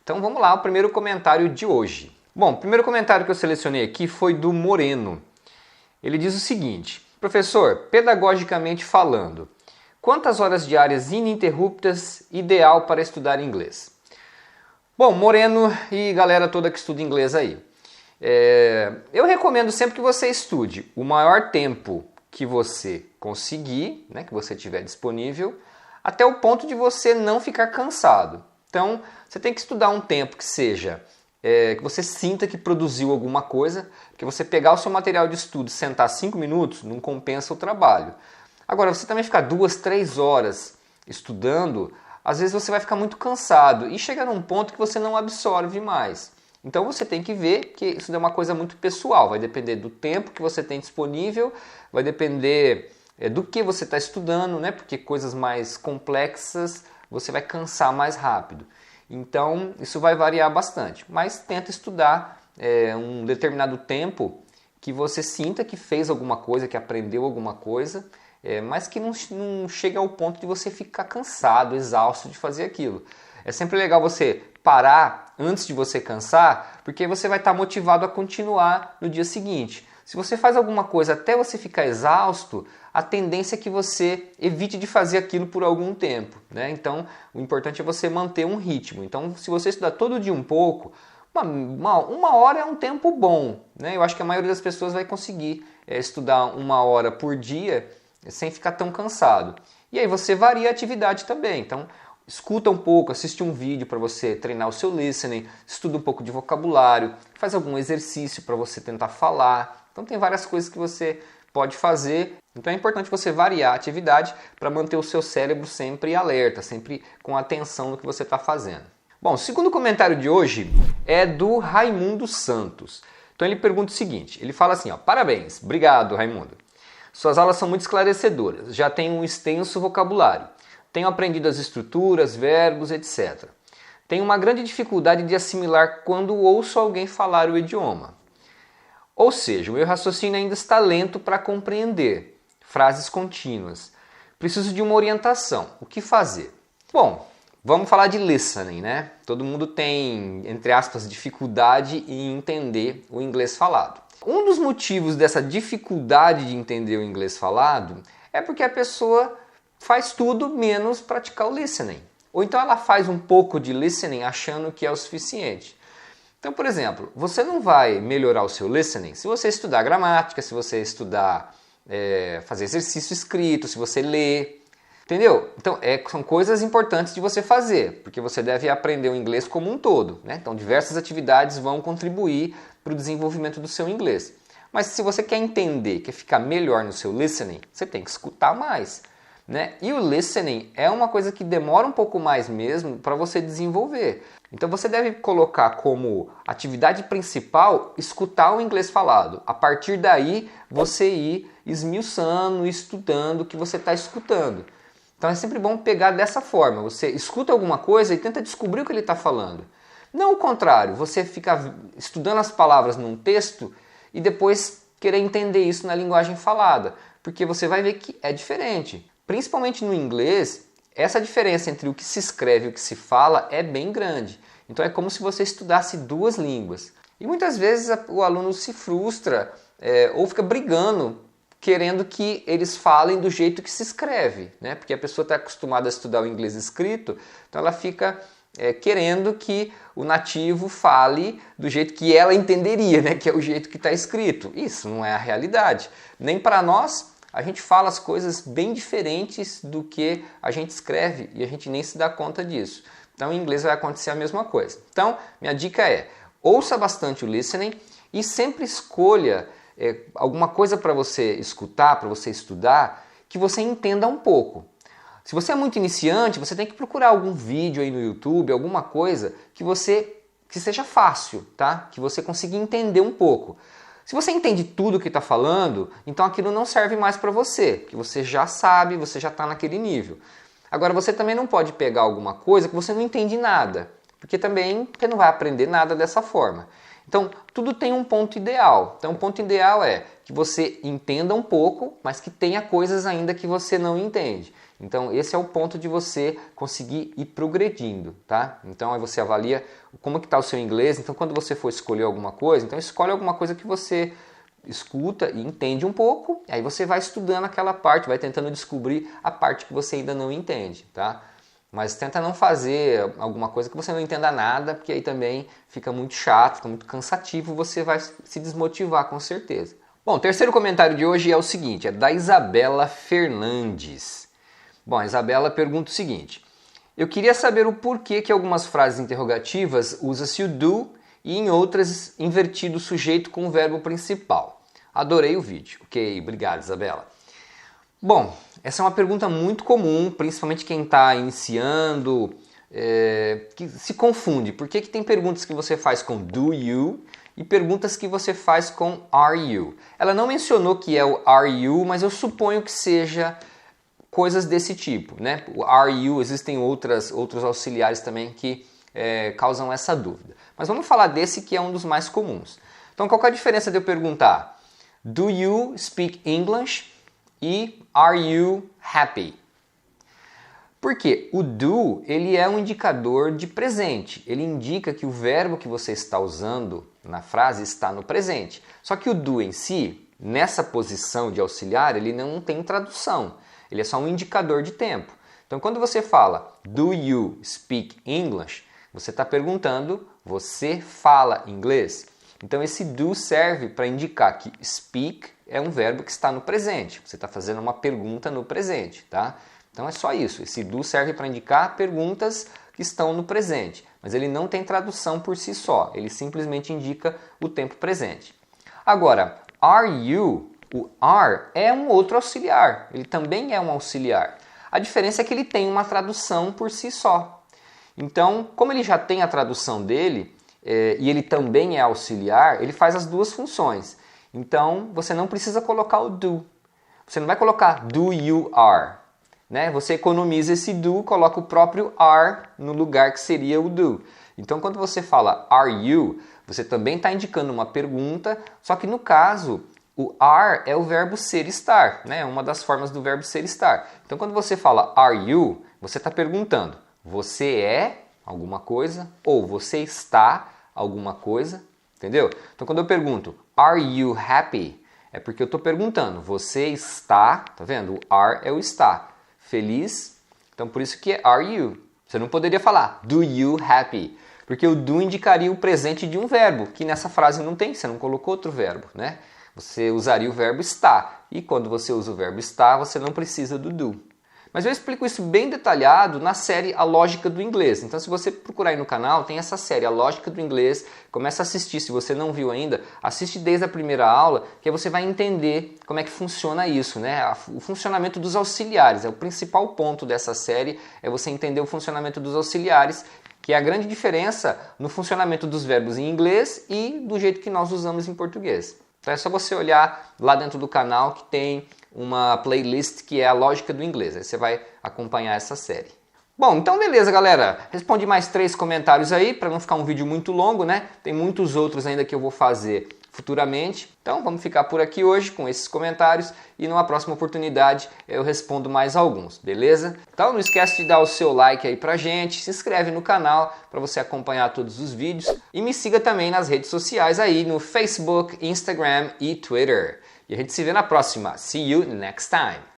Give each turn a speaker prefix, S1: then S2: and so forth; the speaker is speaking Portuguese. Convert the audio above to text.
S1: Então vamos lá, o primeiro comentário de hoje. Bom, o primeiro comentário que eu selecionei aqui foi do Moreno. Ele diz o seguinte: professor, pedagogicamente falando, quantas horas diárias ininterruptas ideal para estudar inglês? Bom, Moreno e galera toda que estuda inglês aí, eu recomendo sempre que você estude o maior tempo que você conseguir, né, que você tiver disponível, até o ponto de você não ficar cansado. Então, você tem que estudar um tempo que seja, que você sinta que produziu alguma coisa, que você pegar o seu material de estudo e sentar 5 minutos, não compensa o trabalho. Agora, você também ficar 2, 3 horas estudando, às vezes você vai ficar muito cansado e chega num ponto que você não absorve mais. Então você tem que ver que isso é uma coisa muito pessoal, vai depender do tempo que você tem disponível, vai depender do que você está estudando, né? Porque coisas mais complexas você vai cansar mais rápido. Então isso vai variar bastante, mas tenta estudar um determinado tempo que você sinta que fez alguma coisa, que aprendeu alguma coisa, mas que não chega ao ponto de você ficar cansado, exausto de fazer aquilo. É sempre legal você parar antes de você cansar, porque você vai estar motivado a continuar no dia seguinte. Se você faz alguma coisa até você ficar exausto, a tendência é que você evite de fazer aquilo por algum tempo, né? Então, o importante é você manter um ritmo. Então, se você estudar todo dia um pouco, uma hora é um tempo bom, né? Eu acho que a maioria das pessoas vai conseguir estudar 1 hora por dia sem ficar tão cansado. E aí você varia a atividade também. Então, escuta um pouco, assiste um vídeo para você treinar o seu listening, estuda um pouco de vocabulário, faz algum exercício para você tentar falar. Então tem várias coisas que você pode fazer. Então é importante você variar a atividade para manter o seu cérebro sempre alerta, sempre com atenção no que você está fazendo. Bom, o segundo comentário de hoje é do Raimundo Santos. Então ele pergunta o seguinte, ele fala assim, ó: parabéns, obrigado Raimundo. Suas aulas são muito esclarecedoras, já tenho um extenso vocabulário. Tenho aprendido as estruturas, verbos, etc. Tenho uma grande dificuldade de assimilar quando ouço alguém falar o idioma. Ou seja, o meu raciocínio ainda está lento para compreender frases contínuas. Preciso de uma orientação. O que fazer? Bom, vamos falar de listening, né? Todo mundo tem, entre aspas, dificuldade em entender o inglês falado. Um dos motivos dessa dificuldade de entender o inglês falado é porque a pessoa faz tudo menos praticar o listening. Ou então ela faz um pouco de listening achando que é o suficiente. Então, por exemplo, você não vai melhorar o seu listening se você estudar gramática, se você estudar, fazer exercício escrito, se você ler. Entendeu? Então, são coisas importantes de você fazer, porque você deve aprender o inglês como um todo, né? Então, diversas atividades vão contribuir para o desenvolvimento do seu inglês. Mas se você quer entender, quer ficar melhor no seu listening, você tem que escutar mais, né? E o listening é uma coisa que demora um pouco mais mesmo para você desenvolver. Então você deve colocar como atividade principal escutar o inglês falado. A partir daí você ir esmiuçando, estudando o que você está escutando. Então é sempre bom pegar dessa forma. Você escuta alguma coisa e tenta descobrir o que ele está falando. Não o contrário, você fica estudando as palavras num texto e depois querer entender isso na linguagem falada. Porque você vai ver que é diferente. Principalmente no inglês, essa diferença entre o que se escreve e o que se fala é bem grande. Então é como se você estudasse duas línguas. E muitas vezes o aluno se frustra ou fica brigando, querendo que eles falem do jeito que se escreve, né? Porque a pessoa está acostumada a estudar o inglês escrito, então ela fica querendo que o nativo fale do jeito que ela entenderia, né? Que é o jeito que está escrito. Isso não é a realidade. Nem para nós. A gente fala as coisas bem diferentes do que a gente escreve e a gente nem se dá conta disso. Então, em inglês vai acontecer a mesma coisa. Então, minha dica é: ouça bastante o listening e sempre escolha alguma coisa para você escutar, para você estudar, que você entenda um pouco. Se você é muito iniciante, você tem que procurar algum vídeo aí no YouTube, alguma coisa que seja fácil, tá? Que você consiga entender um pouco. Se você entende tudo o que está falando, então aquilo não serve mais para você, porque você já sabe, você já está naquele nível. Agora, você também não pode pegar alguma coisa que você não entende nada, porque também você não vai aprender nada dessa forma. Então, tudo tem um ponto ideal. Então, o ponto ideal é que você entenda um pouco, mas que tenha coisas ainda que você não entende. Então esse é o ponto de você conseguir ir progredindo, tá? Então aí você avalia como que está o seu inglês. Então quando você for escolher alguma coisa, então escolhe alguma coisa que você escuta e entende um pouco, aí você vai estudando aquela parte, vai tentando descobrir a parte que você ainda não entende, tá? Mas tenta não fazer alguma coisa que você não entenda nada, porque aí também fica muito chato, fica muito cansativo, você vai se desmotivar com certeza. Bom, o terceiro comentário de hoje é o seguinte, é da Isabela Fernandes. Bom, a Isabela pergunta o seguinte: eu queria saber o porquê que algumas frases interrogativas usa-se o do e em outras invertido o sujeito com o verbo principal. Adorei o vídeo. Ok, obrigado, Isabela. Bom, essa é uma pergunta muito comum, principalmente quem está iniciando, que se confunde. Por que tem perguntas que você faz com do you e perguntas que você faz com are you? Ela não mencionou que é o are you, mas eu suponho que seja coisas desse tipo, né? O are you, existem outros auxiliares também que causam essa dúvida. Mas vamos falar desse que é um dos mais comuns. Então qual que é a diferença de eu perguntar do you speak English e are you happy? Porque o do, ele é um indicador de presente. Ele indica que o verbo que você está usando na frase está no presente. Só que o do em si, nessa posição de auxiliar, ele não tem tradução. Ele é só um indicador de tempo. Então quando você fala do you speak English, você está perguntando, você fala inglês? Então esse do serve para indicar que speak é um verbo que está no presente. Você está fazendo uma pergunta no presente, tá? Então é só isso. Esse do serve para indicar perguntas que estão no presente. Mas ele não tem tradução por si só. Ele simplesmente indica o tempo presente. Agora, are you, o are é um outro auxiliar. Ele também é um auxiliar. A diferença é que ele tem uma tradução por si só. Então, como ele já tem a tradução dele, e ele também é auxiliar, ele faz as duas funções. Então, você não precisa colocar o do. Você não vai colocar do you are, né? Você economiza esse do, coloca o próprio are no lugar que seria o do. Então, quando você fala are you, você também está indicando uma pergunta, só que no caso, o are é o verbo ser estar, né? É uma das formas do verbo ser estar. Então, quando você fala are you, você está perguntando, você é alguma coisa ou você está alguma coisa, entendeu? Então, quando eu pergunto are you happy, é porque eu estou perguntando, você está, tá vendo? O are é o está. Feliz? Então, por isso que é are you. Você não poderia falar do you happy, porque o do indicaria o presente de um verbo, que nessa frase não tem, você não colocou outro verbo, né? Você usaria o verbo está, e quando você usa o verbo está, você não precisa do do. Mas eu explico isso bem detalhado na série A Lógica do Inglês. Então, se você procurar aí no canal, tem essa série, A Lógica do Inglês. Começa a assistir. Se você não viu ainda, assiste desde a primeira aula, que aí você vai entender como é que funciona isso, né? O funcionamento dos auxiliares. O principal ponto dessa série é você entender o funcionamento dos auxiliares, que é a grande diferença no funcionamento dos verbos em inglês e do jeito que nós usamos em português. Então é só você olhar lá dentro do canal que tem uma playlist que é a Lógica do Inglês. Aí você vai acompanhar essa série. Bom, então beleza, galera. Respondi mais 3 comentários aí para não ficar um vídeo muito longo, né? Tem muitos outros ainda que eu vou fazer futuramente. Então vamos ficar por aqui hoje com esses comentários e numa próxima oportunidade eu respondo mais alguns, beleza? Então não esquece de dar o seu like aí pra gente, se inscreve no canal para você acompanhar todos os vídeos e me siga também nas redes sociais aí no Facebook, Instagram e Twitter. E a gente se vê na próxima. See you next time!